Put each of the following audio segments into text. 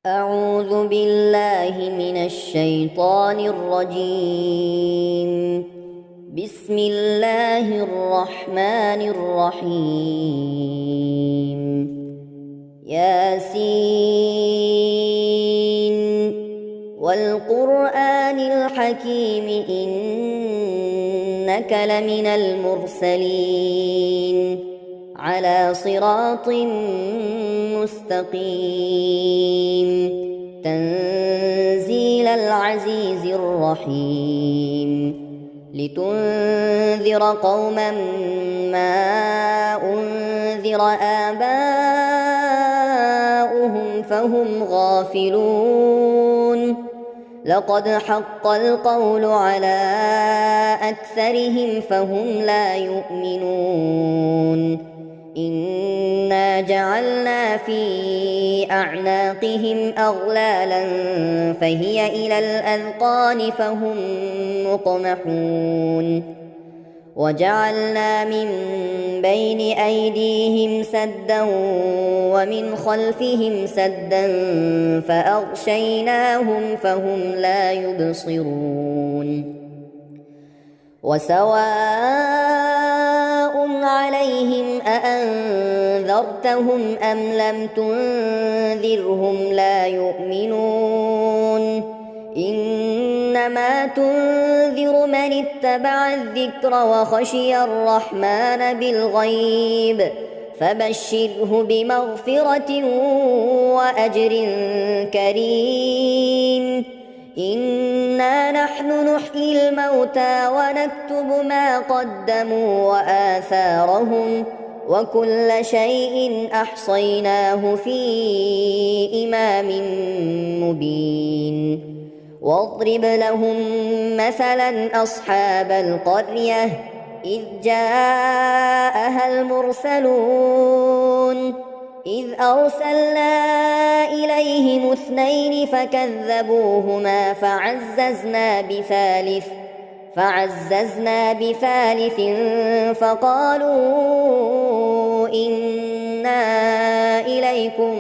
أعوذ بالله من الشيطان الرجيم. بسم الله الرحمن الرحيم. ياسين والقرآن الحكيم إنك لمن المرسلين على صراط مستقيم تنزيل العزيز الرحيم لتنذر قوما ما أنذر آباؤهم فهم غافلون لقد حق القول على أكثرهم فهم لا يؤمنون إنا جعلنا في أعناقهم أغلالا فهي إلى الأذقان فهم مقمحون وجعلنا من بين أيديهم سدا ومن خلفهم سدا فأغشيناهم فهم لا يبصرون وسواء عليهم أأنذرتهم أم لم تنذرهم لا يؤمنون إنما تنذر من اتبع الذكر وخشي الرحمن بالغيب فبشره بمغفرة وأجر كريم إنا نحن نحيي الموتى ونكتب ما قدموا وآثارهم وكل شيء أحصيناه في إمام مبين واضرب لهم مثلا أصحاب القرية إذ جاءها المرسلون إذ أرسلنا إليهم 2 فكذبوهما فعززنا بثالث فقالوا إنا إليكم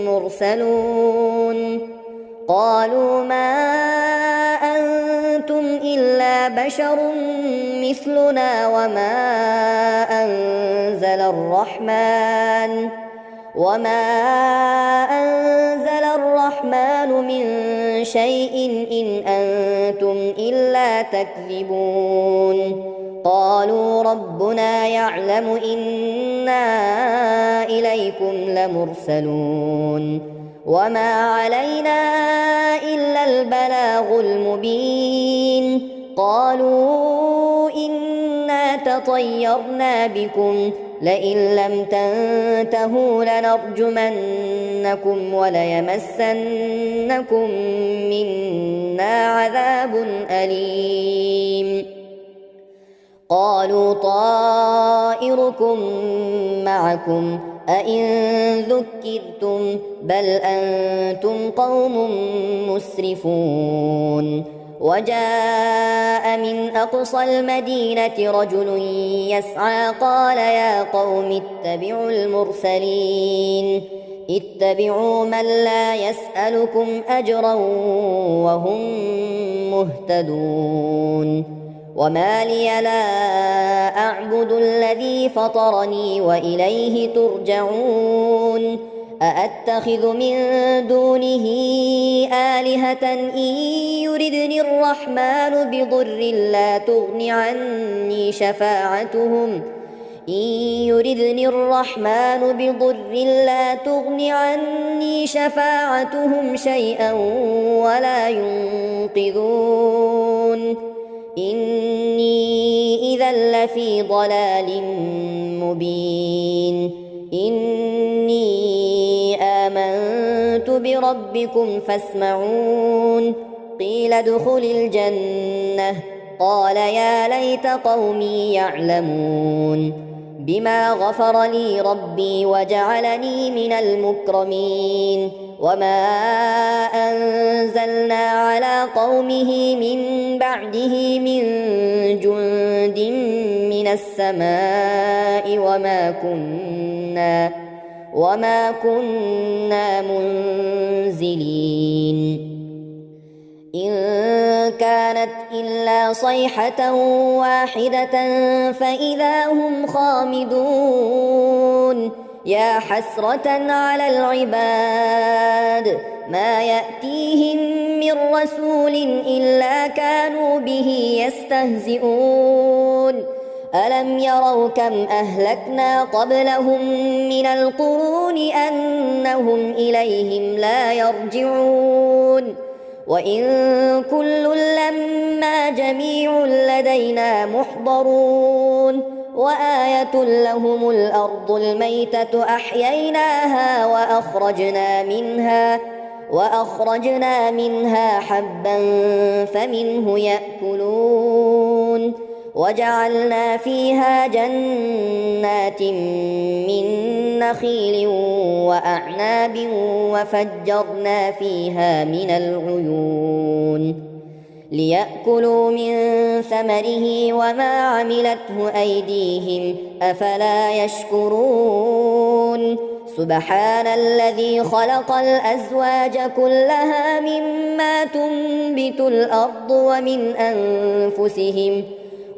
مرسلون قالوا ما أنتم إلا بشر مثلنا وما أنزل الرحمن من شيء إن أنتم إلا تكذبون قالوا ربنا يعلم إنا إليكم لمرسلون وما علينا إلا البلاغ المبين قالوا إنا تطيرنا بكم لئن لم تنتهوا لنرجمنكم وليمسنكم منا عذاب أليم قالوا طائركم معكم أئن ذكرتم بل أنتم قوم مسرفون وجاء من أقصى المدينة رجل يسعى قال يا قوم اتبعوا المرسلين اتبعوا من لا يسألكم أجرا وهم مهتدون وما لي لا أعبد الذي فطرني وإليه ترجعون أأتخذ من دونه آلهة إن يردني الرحمن بضر لا تغن عني شفاعتهم شيئا ولا ينقذون إني إذا لفي ضلال مبين إني آمنت بربكم فاسمعون قيل ادخل الجنة قال يا ليت قومي يعلمون بما غفر لي ربي وجعلني من المكرمين وما أنزلنا على قومه من بعده من جند من السماء وما كنا منزلين إن كانت إلا صيحة واحدة فإذا هم خامدون يا حسرة على العباد ما يأتيهم من رسول إلا كانوا به يستهزئون ألم يروا كم أهلكنا قبلهم من القرون أنهم إليهم لا يرجعون وإن كل لما جميع لدينا محضرون وآية لهم الأرض الميتة أحييناها وأخرجنا منها حبا فمنه يأكلون وجعلنا فيها جنات من نخيل وأعناب وفجرنا فيها من العيون ليأكلوا من ثمره وما عملته أيديهم أفلا يشكرون سبحان الذي خلق الأزواج كلها مما تنبت الأرض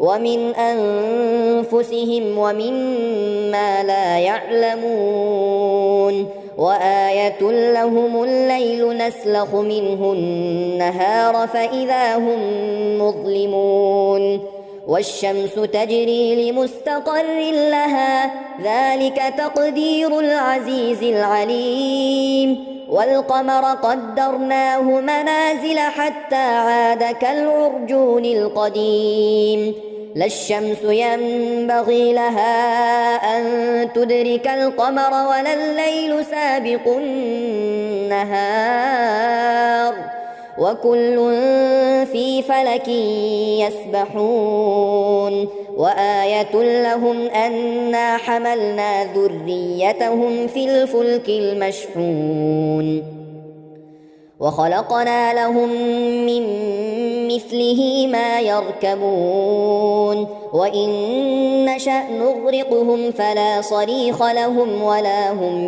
ومن أنفسهم ومما لا يعلمون وآية لهم الليل نسلخ منه النهار فإذا هم مظلمون والشمس تجري لمستقر لها ذلك تقدير العزيز العليم والقمر قدرناه منازل حتى عاد كالعرجون القديم لا الشمس ينبغي لها أن تدرك القمر ولا الليل سابق النهار وكل في فلك يسبحون وآية لهم أنا حملنا ذريتهم في الفلك المشحون وخلقنا لهم من مثله ما يركبون وإن نشأ نغرقهم فلا صريخ لهم ولا هم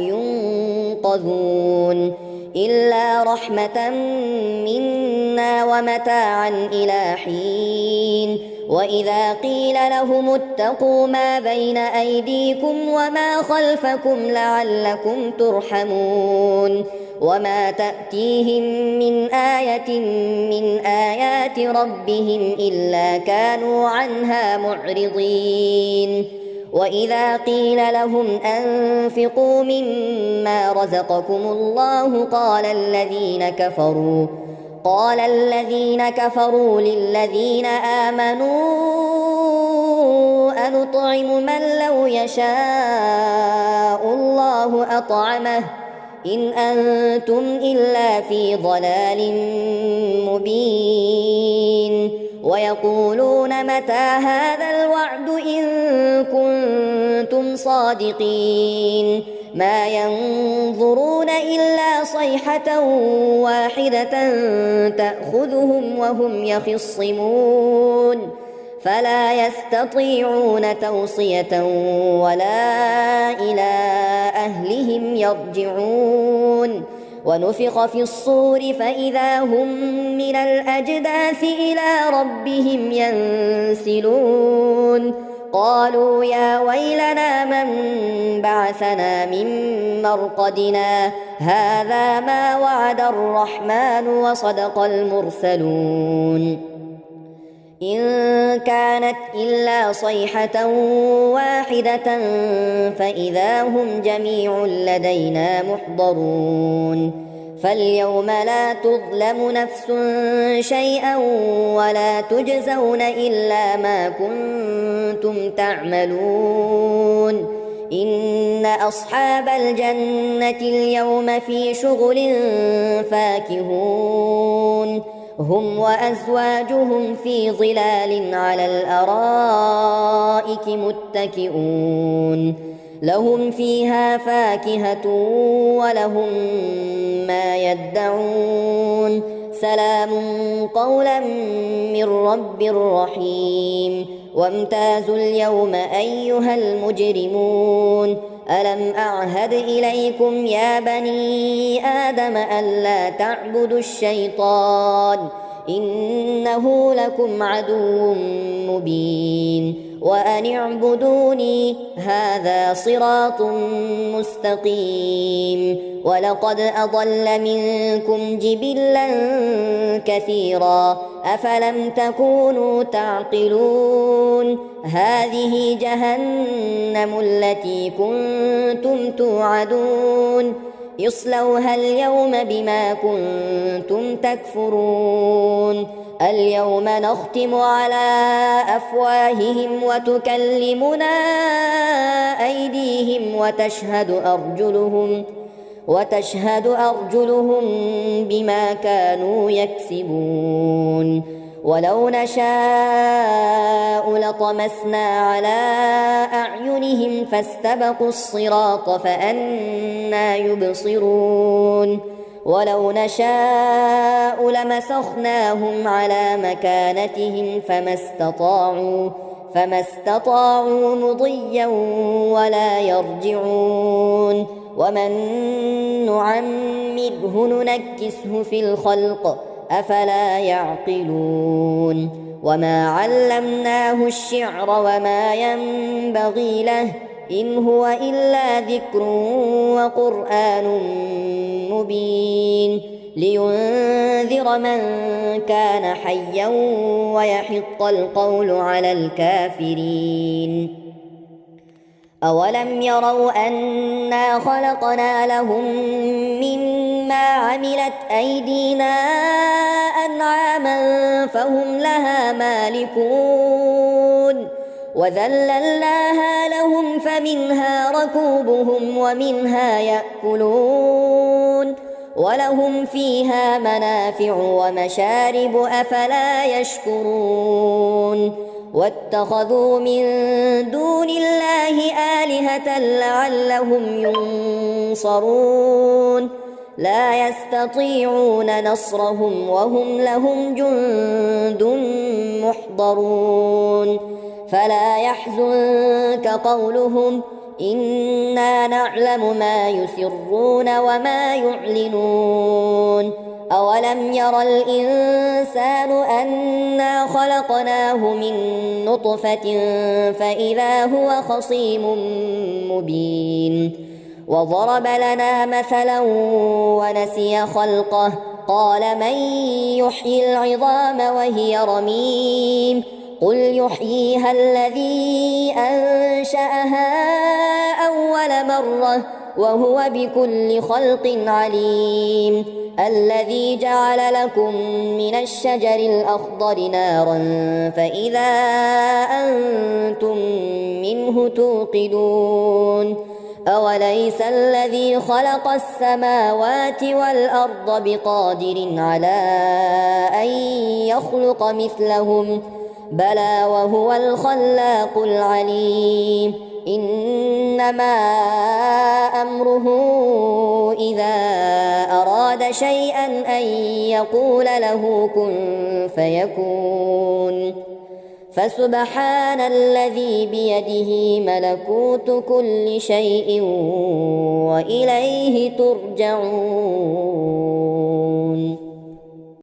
ينقذون إلا رحمة منا ومتاعا إلى حين وإذا قيل لهم اتقوا ما بين أيديكم وما خلفكم لعلكم ترحمون وما تأتيهم من آية من آيات ربهم إلا كانوا عنها معرضين وإذا قيل لهم أنفقوا مما رزقكم الله قال الذين كفروا للذين آمنوا أنطعم من لو يشاء الله أطعمه إن أنتم إلا في ضلال مبين ويقولون متى هذا الوعد إن كنتم صادقين ما ينظرون إلا صيحة واحدة تأخذهم وهم يخصمون فلا يستطيعون توصية ولا إلى أهلهم يرجعون ونفخ في الصور فإذا هم من الأجداث إلى ربهم ينسلون قالوا يا ويلنا من بعثنا من مرقدنا هذا ما وعد الرحمن وصدق المرسلون إن كانت إلا صيحة واحدة فإذا هم جميع لدينا محضرون فاليوم لا تظلم نفس شيئا ولا تجزون إلا ما كنتم تعملون إن أصحاب الجنة اليوم في شغل فاكهون هم وأزواجهم في ظلال على الأرائك متكئون لهم فيها فاكهة ولهم ما يدعون سلام قولا من رب رحيم وامتازوا اليوم أيها المجرمون ألم أعهد إليكم يا بني آدم ألا تعبدوا الشيطان إنه لكم عدو مبين وأن اعبدوني هذا صراط مستقيم ولقد أضل منكم جبلا كثيرا أفلم تكونوا تعقلون هذه جهنم التي كنتم توعدون اصلوها اليوم بما كنتم تكفرون اليوم نختم على أفواههم وتكلمنا أيديهم وتشهد أرجلهم بما كانوا يكسبون ولو نشاء لطمسنا على أعينهم فاستبقوا الصراط فأنى يبصرون ولو نشاء لمسخناهم على مكانتهم فما استطاعوا مضيا ولا يرجعون ومن نعمره ننكسه في الخلق أفلا يعقلون وما علمناه الشعر وما ينبغي له إن هو إلا ذكر وقرآن مبين لينذر من كان حيا ويحق القول على الكافرين أولم يروا أنا خلقنا لهم مما عملت أيدينا أنعاما فهم لها مالكون وذللناها لهم فمنها ركوبهم ومنها يأكلون ولهم فيها منافع ومشارب أفلا يشكرون واتخذوا من دون الله آلهة لعلهم ينصرون لا يستطيعون نصرهم وهم لهم جند محضرون فلا يحزنك قولهم إنا نعلم ما يسرون وما يعلنون أولم ير الإنسان أنا خلقناه من نطفة فإذا هو خصيم مبين وضرب لنا مثلا ونسي خلقه قال من يحيي العظام وهي رميم قل يحييها الذي أنشأها أول مرة وهو بكل خلق عليم الذي جعل لكم من الشجر الأخضر نارا فإذا أنتم منه توقدون أوليس الذي خلق السماوات والأرض بقادر على أن يخلق مثلهم بلى وهو الخلاق العليم إنما أمره إذا أراد شيئا أن يقول له كن فيكون فسبحان الذي بيده ملكوت كل شيء وإليه ترجعون.